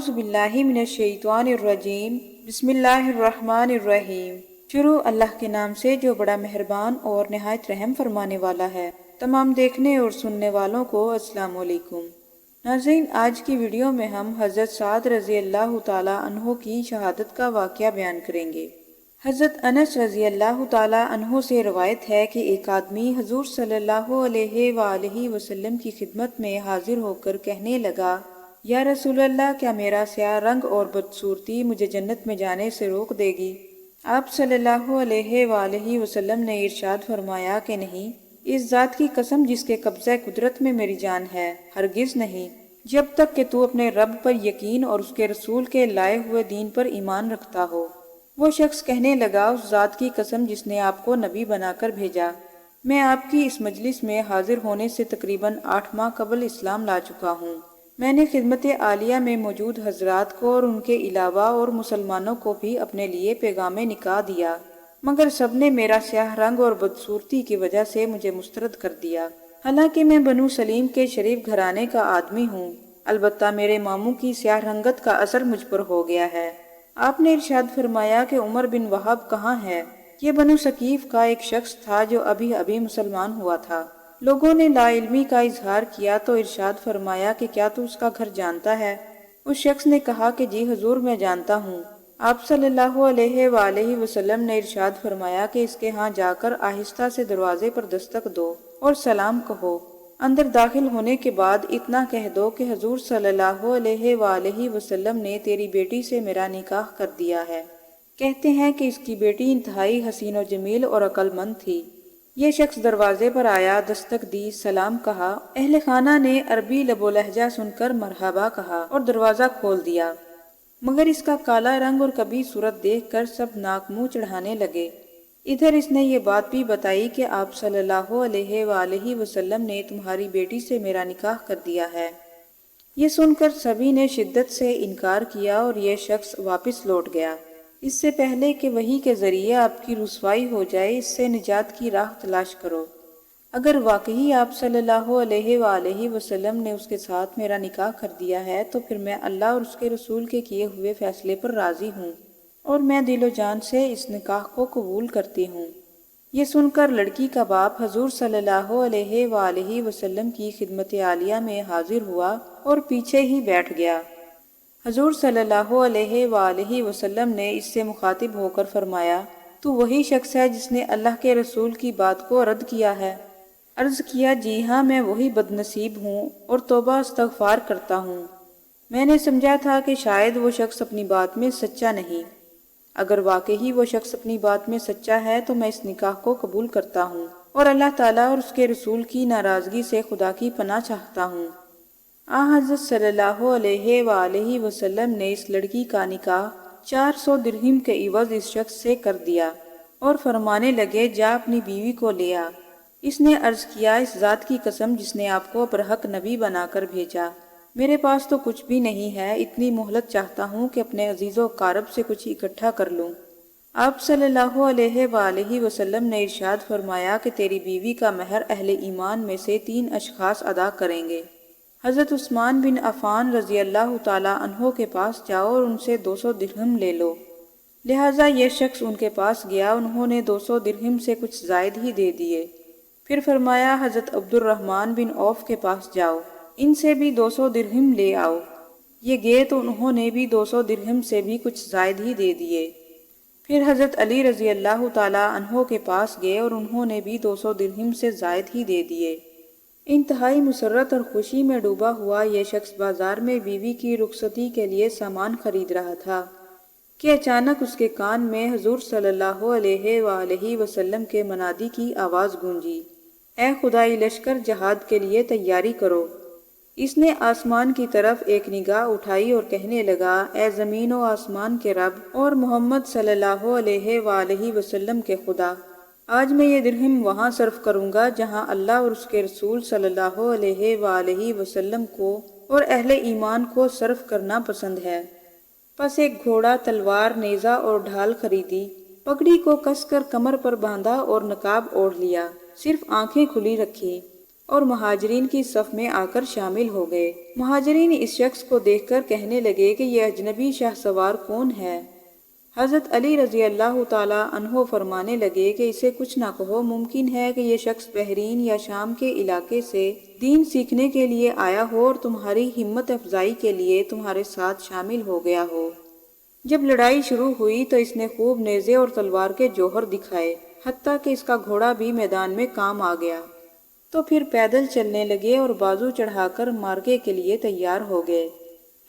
اعوذ باللہ من الشیطان الرجیم بسم اللہ الرحمن الرحیم۔ شروع اللہ کے نام سے جو بڑا مہربان اور نہایت رحم فرمانے والا ہے۔ تمام دیکھنے اور سننے والوں کو السلام علیکم۔ ناظرین، آج کی ویڈیو میں ہم حضرت سعد رضی اللہ تعالیٰ عنہ کی شہادت کا واقعہ بیان کریں گے۔ حضرت انس رضی اللہ تعالیٰ عنہ سے روایت ہے کہ ایک آدمی حضور صلی اللہ علیہ وآلہ وسلم کی خدمت میں حاضر ہو کر کہنے لگا، یا رسول اللہ، کیا میرا سیاہ رنگ اور بدصورتی مجھے جنت میں جانے سے روک دے گی؟ آپ صلی اللہ علیہ وآلہ وسلم نے ارشاد فرمایا کہ نہیں، اس ذات کی قسم جس کے قبضہ قدرت میں میری جان ہے، ہرگز نہیں، جب تک کہ تو اپنے رب پر یقین اور اس کے رسول کے لائے ہوئے دین پر ایمان رکھتا ہو۔ وہ شخص کہنے لگا، اس ذات کی قسم جس نے آپ کو نبی بنا کر بھیجا، میں آپ کی اس مجلس میں حاضر ہونے سے تقریباً 8 ماہ قبل اسلام لا چکا ہوں۔ میں نے خدمت عالیہ میں موجود حضرات کو اور ان کے علاوہ اور مسلمانوں کو بھی اپنے لیے پیغام نکاح دیا، مگر سب نے میرا سیاہ رنگ اور بدصورتی کی وجہ سے مجھے مسترد کر دیا۔ حالانکہ میں بنو سلیم کے شریف گھرانے کا آدمی ہوں، البتہ میرے ماموں کی سیاہ رنگت کا اثر مجھ پر ہو گیا ہے۔ آپ نے ارشاد فرمایا کہ عمر بن وہب کہاں ہے؟ یہ بنو ثقیف کا ایک شخص تھا جو ابھی مسلمان ہوا تھا۔ لوگوں نے لا علمی کا اظہار کیا تو ارشاد فرمایا کہ کیا تو اس کا گھر جانتا ہے؟ اس شخص نے کہا کہ جی حضور، میں جانتا ہوں۔ آپ صلی اللہ علیہ وآلہ وسلم نے ارشاد فرمایا کہ اس کے ہاں جا کر آہستہ سے دروازے پر دستک دو اور سلام کہو۔ اندر داخل ہونے کے بعد اتنا کہہ دو کہ حضور صلی اللہ علیہ وآلہ وسلم نے تیری بیٹی سے میرا نکاح کر دیا ہے۔ کہتے ہیں کہ اس کی بیٹی انتہائی حسین و جمیل اور عقل مند تھی۔ یہ شخص دروازے پر آیا، دستک دی، سلام کہا۔ اہل خانہ نے عربی لب و لہجہ سن کر مرحبا کہا اور دروازہ کھول دیا، مگر اس کا کالا رنگ اور کبھی صورت دیکھ کر سب ناک منہ چڑھانے لگے۔ ادھر اس نے یہ بات بھی بتائی کہ آپ صلی اللہ علیہ وآلہ وسلم نے تمہاری بیٹی سے میرا نکاح کر دیا ہے۔ یہ سن کر سبھی نے شدت سے انکار کیا اور یہ شخص واپس لوٹ گیا۔ اس سے پہلے کہ وحی کے ذریعے آپ کی رسوائی ہو جائے، اس سے نجات کی راہ تلاش کرو۔ اگر واقعی آپ صلی اللہ علیہ وآلہ وسلم نے اس کے ساتھ میرا نکاح کر دیا ہے تو پھر میں اللہ اور اس کے رسول کے کیے ہوئے فیصلے پر راضی ہوں اور میں دل و جان سے اس نکاح کو قبول کرتی ہوں۔ یہ سن کر لڑکی کا باپ حضور صلی اللہ علیہ وآلہ وسلم کی خدمت عالیہ میں حاضر ہوا اور پیچھے ہی بیٹھ گیا۔ حضور صلی اللہ علیہ وآلہ وسلم نے اس سے مخاطب ہو کر فرمایا، تو وہی شخص ہے جس نے اللہ کے رسول کی بات کو رد کیا ہے؟ عرض کیا، جی ہاں، میں وہی بد نصیب ہوں اور توبہ استغفار کرتا ہوں۔ میں نے سمجھا تھا کہ شاید وہ شخص اپنی بات میں سچا نہیں۔ اگر واقعی وہ شخص اپنی بات میں سچا ہے تو میں اس نکاح کو قبول کرتا ہوں اور اللہ تعالیٰ اور اس کے رسول کی ناراضگی سے خدا کی پناہ چاہتا ہوں۔ حضرت صلی اللہ علیہ وآلہ وسلم نے اس لڑکی کا نکاح 400 درہم کے عوض اس شخص سے کر دیا اور فرمانے لگے، جا اپنی بیوی کو لے آ۔ اس نے عرض کیا، اس ذات کی قسم جس نے آپ کو برحق نبی بنا کر بھیجا، میرے پاس تو کچھ بھی نہیں ہے، اتنی مہلت چاہتا ہوں کہ اپنے عزیز و اقارب سے کچھ اکٹھا کر لوں۔ آپ صلی اللہ علیہ وآلہ وسلم نے ارشاد فرمایا کہ تیری بیوی کا مہر اہل ایمان میں سے 3 اشخاص ادا کریں گے۔ حضرت عثمان بن عفان رضی اللہ تعالیٰ عنہ کے پاس جاؤ اور ان سے 200 درہم لے لو۔ لہٰذا یہ شخص ان کے پاس گیا، انہوں نے 200 درہم سے کچھ زائد ہی دے دیے۔ پھر فرمایا، حضرت عبد الرحمن بن عوف کے پاس جاؤ، ان سے بھی 200 درہم لے آؤ۔ یہ گئے تو انہوں نے بھی 200 درہم سے بھی کچھ زائد ہی دے دیے۔ پھر حضرت علی رضی اللہ تعالیٰ عنہ کے پاس گئے اور انہوں نے بھی 200 درہم سے زائد ہی دے دیے۔ انتہائی مسرت اور خوشی میں ڈوبا ہوا یہ شخص بازار میں بیوی کی رخصتی کے لیے سامان خرید رہا تھا کہ اچانک اس کے کان میں حضور صلی اللہ علیہ وآلہ وسلم کے منادی کی آواز گونجی، اے خدائی لشکر، جہاد کے لیے تیاری کرو۔ اس نے آسمان کی طرف ایک نگاہ اٹھائی اور کہنے لگا، اے زمین و آسمان کے رب اور محمد صلی اللہ علیہ وآلہ وسلم کے خدا، آج میں یہ درہم وہاں صرف کروں گا جہاں اللہ اور اس کے رسول صلی اللہ علیہ وآلہ وسلم کو اور اہل ایمان کو صرف کرنا پسند ہے۔ پس ایک گھوڑا، تلوار، نیزہ اور ڈھال خریدی، پگڑی کو کس کر کمر پر باندھا اور نقاب اوڑھ لیا، صرف آنکھیں کھلی رکھی اور مہاجرین کی صف میں آ کر شامل ہو گئے۔ مہاجرین اس شخص کو دیکھ کر کہنے لگے کہ یہ اجنبی شاہ سوار کون ہے؟ حضرت علی رضی اللہ تعالیٰ عنہ فرمانے لگے کہ اسے کچھ نہ کہو، ممکن ہے کہ یہ شخص بحرین یا شام کے علاقے سے دین سیکھنے کے لیے آیا ہو اور تمہاری ہمت افزائی کے لیے تمہارے ساتھ شامل ہو گیا ہو۔ جب لڑائی شروع ہوئی تو اس نے خوب نیزے اور تلوار کے جوہر دکھائے، حتیٰ کہ اس کا گھوڑا بھی میدان میں کام آ گیا۔ تو پھر پیدل چلنے لگے اور بازو چڑھا کر مارکے کے لیے تیار ہو گئے۔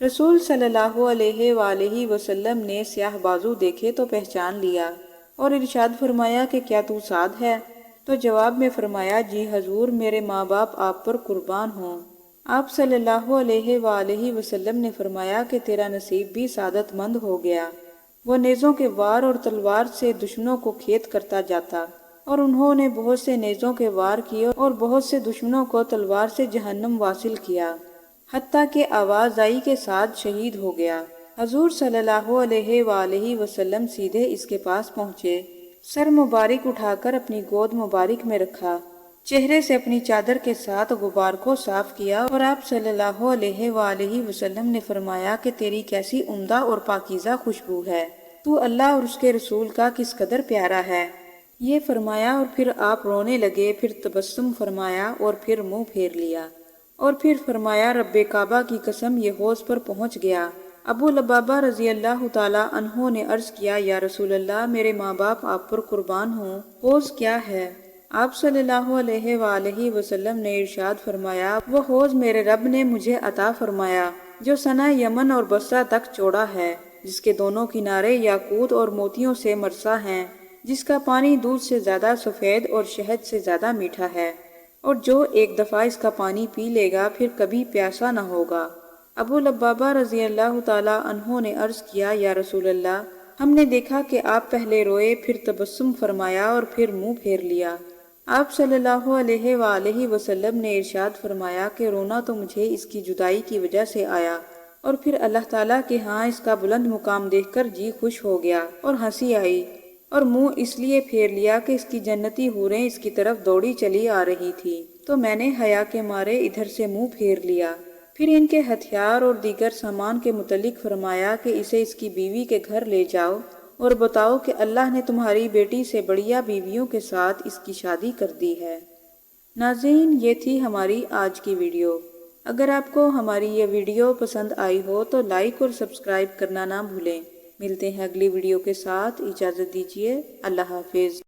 رسول صلی اللہ علیہ وآلہ وسلم نے سیاہ بازو دیکھے تو پہچان لیا اور ارشاد فرمایا کہ کیا تو سعد ہے؟ تو جواب میں فرمایا جی حضور، میرے ماں باپ آپ پر قربان ہوں۔ آپ صلی اللہ علیہ وآلہ وسلم نے فرمایا کہ تیرا نصیب بھی سعادت مند ہو گیا۔ وہ نیزوں کے وار اور تلوار سے دشمنوں کو کھیت کرتا جاتا، اور انہوں نے بہت سے نیزوں کے وار کیے اور بہت سے دشمنوں کو تلوار سے جہنم واصل کیا، حتیٰ کہ آواز آئی کے ساتھ شہید ہو گیا۔ حضور صلی اللہ علیہ وآلہ وسلم سیدھے اس کے پاس پہنچے، سر مبارک اٹھا کر اپنی گود مبارک میں رکھا، چہرے سے اپنی چادر کے ساتھ غبار کو صاف کیا، اور آپ صلی اللہ علیہ وآلہ وسلم نے فرمایا کہ تیری کیسی عمدہ اور پاکیزہ خوشبو ہے، تو اللہ اور اس کے رسول کا کس قدر پیارا ہے۔ یہ فرمایا اور پھر آپ رونے لگے، پھر تبسم فرمایا اور پھر منہ پھیر لیا، اور پھر فرمایا رب کعبہ کی قسم یہ حوض پر پہنچ گیا۔ ابو لبابہ رضی اللہ تعالیٰ عنہ نے عرض کیا یا رسول اللہ، میرے ماں باپ آپ پر قربان ہوں، حوض کیا ہے؟ آپ صلی اللہ علیہ وآلہ وسلم نے ارشاد فرمایا وہ حوض میرے رب نے مجھے عطا فرمایا جو ثنا یمن اور بصرہ تک چوڑا ہے، جس کے دونوں کنارے یاقوت اور موتیوں سے مرصع ہیں، جس کا پانی دودھ سے زیادہ سفید اور شہد سے زیادہ میٹھا ہے، اور جو ایک دفعہ اس کا پانی پی لے گا پھر کبھی پیاسا نہ ہوگا۔ ابو لبابہ رضی اللہ تعالیٰ عنہ نے عرض کیا یا رسول اللہ، ہم نے دیکھا کہ آپ پہلے روئے، پھر تبسم فرمایا اور پھر منہ پھیر لیا۔ آپ صلی اللہ علیہ وآلہ وسلم نے ارشاد فرمایا کہ رونا تو مجھے اس کی جدائی کی وجہ سے آیا، اور پھر اللہ تعالیٰ کے ہاں اس کا بلند مقام دیکھ کر جی خوش ہو گیا اور ہنسی آئی، اور منہ اس لیے پھیر لیا کہ اس کی جنتی حوریں اس کی طرف دوڑی چلی آ رہی تھی، تو میں نے حیا کے مارے ادھر سے منہ پھیر لیا۔ پھر ان کے ہتھیار اور دیگر سامان کے متعلق فرمایا کہ اسے اس کی بیوی کے گھر لے جاؤ اور بتاؤ کہ اللہ نے تمہاری بیٹی سے بڑھیا بیویوں کے ساتھ اس کی شادی کر دی ہے۔ ناظرین، یہ تھی ہماری آج کی ویڈیو۔ اگر آپ کو ہماری یہ ویڈیو پسند آئی ہو تو لائک اور سبسکرائب کرنا نہ بھولیں۔ ملتے ہیں اگلی ویڈیو کے ساتھ، اجازت دیجیے، اللہ حافظ۔